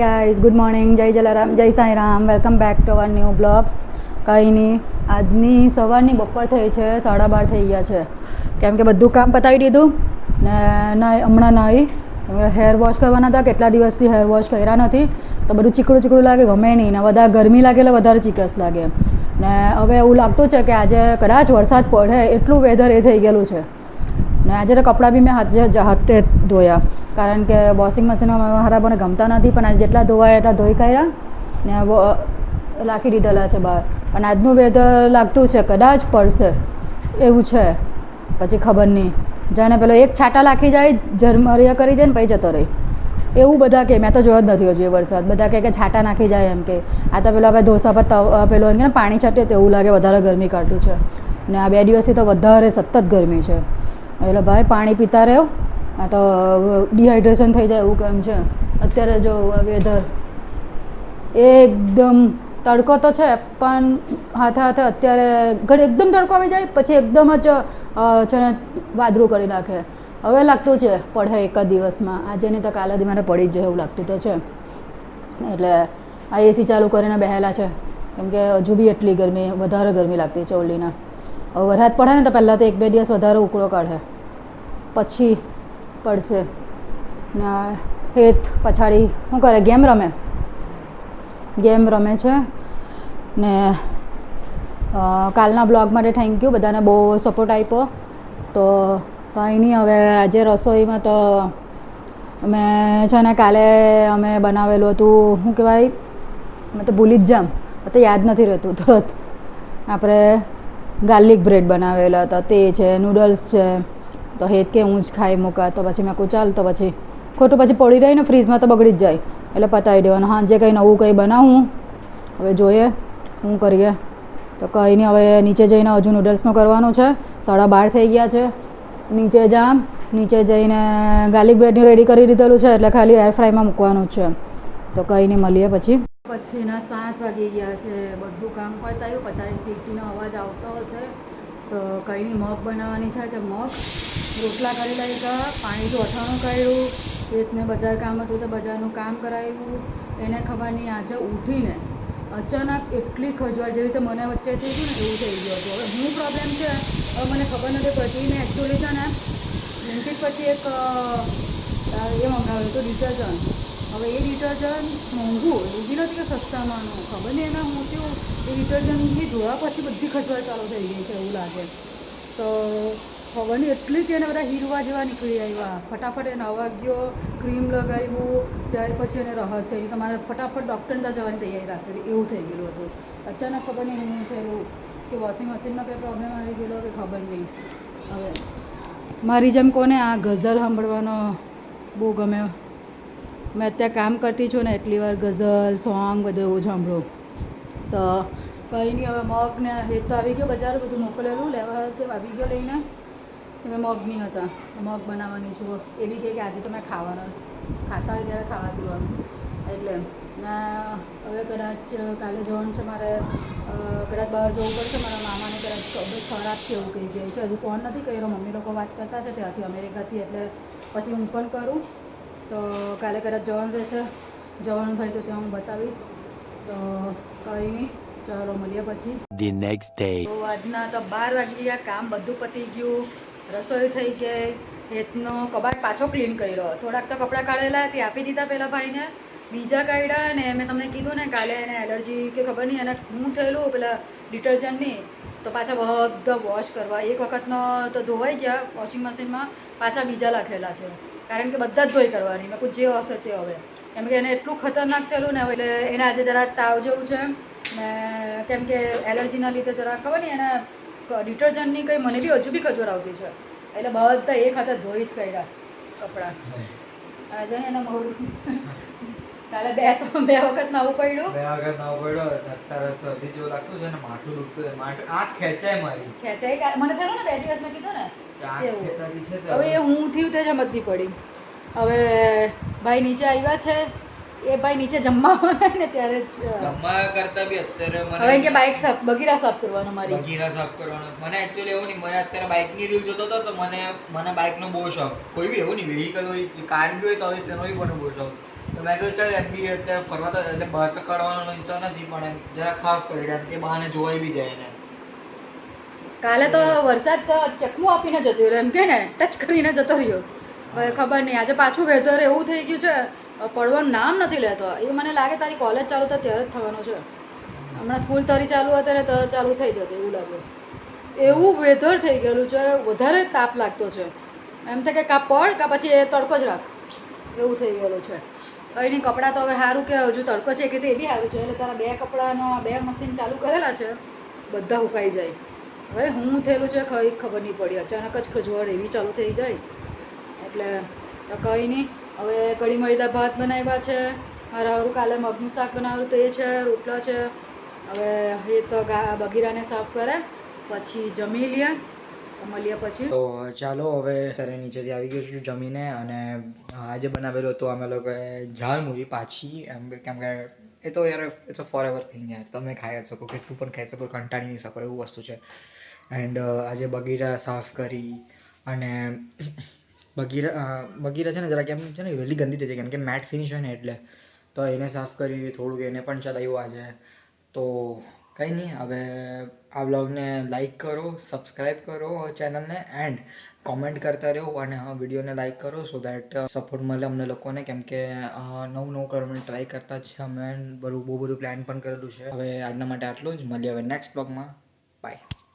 Guys good morning, જય જલારામ, જય Sai Ram. Welcome back to our new blog. કંઈ નહીં, આજની સવારની બપોર થઈ છે, 12:30 થઈ ગયા છે. કેમ કે બધું કામ પતાવી દીધું ને હમણાં નાહી હેર વોશ કરવાના હતા. કેટલા દિવસથી હેર વોશ કર્યા નથી તો બધું ચીકણું ચીકણું લાગે, ગમે નહીં ને વધારે ગરમી લાગે એટલે વધારે ચીકસ લાગે. ને હવે એવું લાગતું છે કે આજે કદાચ વરસાદ પડે એટલું વેધર એ થઈ ગયેલું છે. ને આજે તો કપડાં બી મેં હાથે ધોયા, કારણ કે વોશિંગ મશીનમાં મારા મને ગમતા નથી, પણ આજે જેટલા ધોવાય એટલા ધોઈ કાઢ્યા ને રાખી દીધેલા છે બહાર. પણ આજનું વેધર લાગતું છે કદાચ પડશે એવું છે, પછી ખબર નહીં. જાણે પેલો એક છાંટા લાખી જાય, ઝરમરિયા કરી જાય ને પછી જતો રહે એવું બધા કહે. મેં તો જોયો જ નથી હજુ એ વરસાદ. બધા કહે કે છાંટા નાખી જાય એમ કે. આ તો પેલો આપણે ઢોસા પર પેલો એમ કે ને પાણી છાંટે તો એવું લાગે વધારે ગરમી કાઢતું છે. ને આ 2 દિવસથી તો વધારે સતત ગરમી છે. એટલે ભાઈ પાણી પીતા રહ્યો, આ તો ડિહાઇડ્રેશન થઈ જાય એવું કેમ છે. અત્યારે જો વેધર એકદમ તડકો તો છે, પણ હાથે હાથે અત્યારે ઘડી એકદમ તડકો આવી જાય, પછી એકદમ જ છે ને વાદળું કરી નાખે. હવે લાગતું છે પડે એક જ દિવસમાં, આજે નહીં તો કાલે માટે પડી જ જાય એવું લાગતું તો છે. એટલે આ એસી ચાલુ કરીને બેહેલા છે, કેમ કે હજુ બી એટલી ગરમી, વધારે ગરમી લાગતી છે ઓલીના. હવે વરસાદ પડે ને તો પહેલાં તો 1-2 દિવસ વધારે ઉકળો કાઢે, પછી પડશે. ને હેત પછાડી શું કરે, ગેમ રમે છે. ને કાલના બ્લોગ માટે થેન્ક યુ, બધાને બહુ સપોર્ટ આપ્યો. તો કંઈ નહીં, હવે આજે રસોઈમાં તો મેં છે ને કાલે અમે બનાવેલું હતું, શું કહેવાય, મેં તો ભૂલી જ જામ, તો યાદ નથી રહેતું તરત. આપણે ગાર્લિક બ્રેડ બનાવેલા હતા, તે છે, નૂડલ્સ છે. તો હેત કે હું જ ખાઈ મૂકા, તો પછી મેં કહું ચાલ, તો પછી ખોટું પછી પડી રહીને ફ્રીજમાં તો બગડી જ જાય, એટલે પતાવી દેવાનું. હા, જે કંઈ નવું કંઈ બનાવું હવે જોઈએ શું કરીએ. તો કંઈ નહીં, હવે નીચે જઈને હજુ નૂડલ્સનું કરવાનું છે. 12:30 થઈ ગયા છે. નીચે જઈને ગાર્લિક બ્રેડનું રેડી કરી દીધેલું છે, એટલે ખાલી એર ફ્રાયમાં મૂકવાનું જ છે. તો કંઈ નહીં, મળીએ પછીના 7 વાગી ગયા છે. બધું કામ પતાવ્યું, પછાડી સીટીનો અવાજ આવતો હશે. તો કંઈ નહીં, મગ બનાવવાની છે. મગ રોટલા કરી લાગ્યા, પાણીથી અથાણું કર્યું. રીતને બજાર કામ હતું તો બજારનું કામ કરાવ્યું. એને ખબર નહીં, આજે ઉઠીને અચાનક એટલી ખજવાળ જેવી રીતે મને વચ્ચે થઈ ગયું ને એવું થઈ ગયું હતું. હવે શું પ્રોબ્લેમ છે હવે મને ખબર નથી પડતી. મેં એકચ્યુઅલી છે ને બ્લિંકિટ પછી એક એ મંગાવ્યું હતું ડિટર્જન્ટ. હવે એ ડિટર્જન્ટ મોંઘું એવી નથી કે સસ્તામાંનું, ખબર નહીં એના હું થયું એ ડિટર્જન્ટથી ધોવા પછી બધી ખજવાળ ચાલુ થઈ ગઈ છે એવું લાગે. તો ખબર નહીં એટલી કે એને બધા હીરવા જેવા નીકળી આવ્યા. ફટાફટ એને અવાગ્યો, ક્રીમ લગાવ્યું, ત્યાર પછી એને રાહત થઈ. તમારે ફટાફટ ડૉક્ટરને ત્યાં જવાની તૈયારી રાખેલી એવું થઈ ગયેલું હતું. અચાનક ખબર નહીં હું થયેલું કે વોશિંગ મશીનમાં કંઈ પ્રોબ્લેમ આવી ગયેલો કે ખબર નહીં. હવે મારી જેમ કોને આ ગઝલ સાંભળવાનો બહુ ગમે. મેં અત્યારે કામ કરતી છું ને એટલી વાર ગઝલ સોંગ બધું એવું સાંભળું. તો કંઈ નહીં, હવે મગ ને હેત તો આવી ગયો બજાર, બધું મોકલેલું લેવા તે આવી ગયો લઈને. તમે મગ નહીં હતા, મગ બનાવવાની છું. એ બી કહે કે આજે તો મેં ખાવાના, ખાતા હોય ત્યારે ખાવા પીવાનું. એટલે હવે કદાચ કાલે જવાનું છે મારે, કદાચ બહાર જવું પડશે. મારા મામાને કદાચ તબિયત ખરાબ છે એવું કહી ગઈ છે. હજુ ફોન નથી કર્યો, મમ્મી લોકો વાત કરતા છે ત્યાંથી અમેરિકાથી, એટલે પછી હું પણ કરું. તો કાલે કદાચ જવાનું રહેશે. જવાનું થાય તો ત્યાં હું બતાવીશ. તો કંઈ નહીં, ચાલો મળીએ પછી. The next day. તો આજના તો 12 વાગી ગયા, કામ બધું પતી ગયું, રસોઈ થઈ ગઈ. હેતનો કબાટ પાછો ક્લીન કર્યો. થોડાક તો કપડાં કાઢેલા તે આપી દીધા પહેલાં ભાઈને, બીજા કાઢ્યા. ને મેં તમને કીધું ને કાલે એને એલર્જી કે ખબર નહીં એને શું થયેલું પેલા ડિટર્જન્ટની, તો પાછા બધા વોશ કરવા. એક વખતનો તો ધોવાઈ ગયા વોશિંગ મશીનમાં, પાછા બીજા લખેલા છે, કારણ કે બધા જ ધોઈ કરવાની. મેં કહું જે હશે તે. હવે કેમ કે એને એટલું ખતરનાક થયેલું ને, એટલે એને આજે જરા તાવ જેવું છે ને, કેમ કે એલર્જીના લીધે જરા ખબર નહીં એને ડિટર્જન્ટની કંઈ મને બી હજુ બી ખજોર આવતી છે, એટલે બધા એક હાથે ધોઈ જ કર્યા કપડાં. આજે ને એને મોડું કાલે બે વખત નવું પડ્યું. અત્યારે શરદી જેવું લાગતું છે ને, માથું દુખતું છે, આંખ ખેંચાય મારી. ખેંચાઈ મને થયું ને 2 દિવસ મેં કીધું ને એવું. ખેંચાતી છે હવે એ હું થયું તે જ સમજતી પડી. હવે ભાઈ નીચે આવ્યા છે, એ ભાઈ નીચે જમવા હોય ને ત્યારે જ જમવા કરતા બી અત્યારે મને હવે કે બાઇક સાફ બગીરા સાફ કરવાનો, મારી બગીરા સાફ કરવાનો. મને એકચ્યુઅલી એવું નહીં, મને અત્યારે બાઇકની રીલ જોતો હતો તો મને બાઇકનો બહુ શોખ. કોઈ બી એવું નહીં, વ્હીકલ હોય, કાર બી હોય તો હવે તેનો બી મને બહુ શોખ. તો મેં કહ્યું ચાલ એમ બી અત્યારે ફરવા તો એટલે બહાર તો કાઢવાનો ઈચ્છો નથી પણ એમ જરાક સાફ કરી દે તે બહાને જોવાઈ બી જાય ને. કાલે તો વરસાદ તો ચકમું આપીને જતો રહ્યો એમ કે ને ટચ કરીને જતો રહ્યો. હવે ખબર નહીં આજે પાછું વેધર એવું થઈ ગયું છે પડવાનું નામ નથી લેતો. એ મને લાગે તારી કોલેજ ચાલુ થાય ત્યારે જ થવાનું છે. હમણાં સ્કૂલ તારી ચાલુ હતી ને તો ચાલુ થઈ જતી એવું લાગે. એવું વેધર થઈ ગયેલું છે વધારે તાપ લાગતો છે એમ થાય કે કાં પડ કાં પછી એ તડકો જ રાખ એવું થઈ ગયેલું છે. કંઈ નહીં કપડાં તો હવે સારું કે હજુ તડકો છે કે તે બી સારું છે એટલે તારા 2 કપડાનો 2 મશીન ચાલુ કરેલા છે બધા સુકાઈ જાય. હવે હું થયેલું છે કંઈ ખબર નહીં પડી અચાનક જ ખજવાળ એવી ચાલુ થઈ જાય એટલે તો કંઈ નહીં. હવે કઢી મરચાં ભાત બનાવ્યા છે હારું કાલે મગનું શાક બનાવેલું તો એ છે રોટલા છે. હવે એ તો બગીરાને સાફ કરે પછી જમી લે મળીએ પછી. તો ચાલો હવે અત્યારે નીચેથી આવી ગયો છું જમીને અને આજે બનાવેલું હતું અમે લોકોએ ઝાલમુરી પાછી એમ કેમ કે એ તો યાર એ તો ફોર એવર થિંગ યાર તમે ખાઈ જ શકો કેટલું પણ ખાઈ શકો કંટાળી નહીં શકો એવું વસ્તુ છે. એન્ડ આજે બગીરા સાફ કરી અને બગીરા છે ને જરાક એમ છે ને વહેલી ગંદી થઈ જાય કેમ કે મેટ ફિનિશ હોય ને એટલે તો એને સાફ કરી થોડુંક એને પણ ચલાવ્યું આજે. તો કંઈ નહીં હવે આ વ્લોગને લાઈક કરો સબસ્ક્રાઈબ કરો ચેનલને એન્ડ કોમેન્ટ કરતા રહો અને વિડીયોને લાઈક કરો સો દેટ સપોર્ટ મળે અમને લોકોને કેમ કે નવું કરવાનું ટ્રાય કરતા જ છે અમે બહુ બધું પ્લાન પણ કરેલું છે. હવે આજના માટે આટલું જ મળીએ હવે નેક્સ્ટ વ્લોગમાં બાય.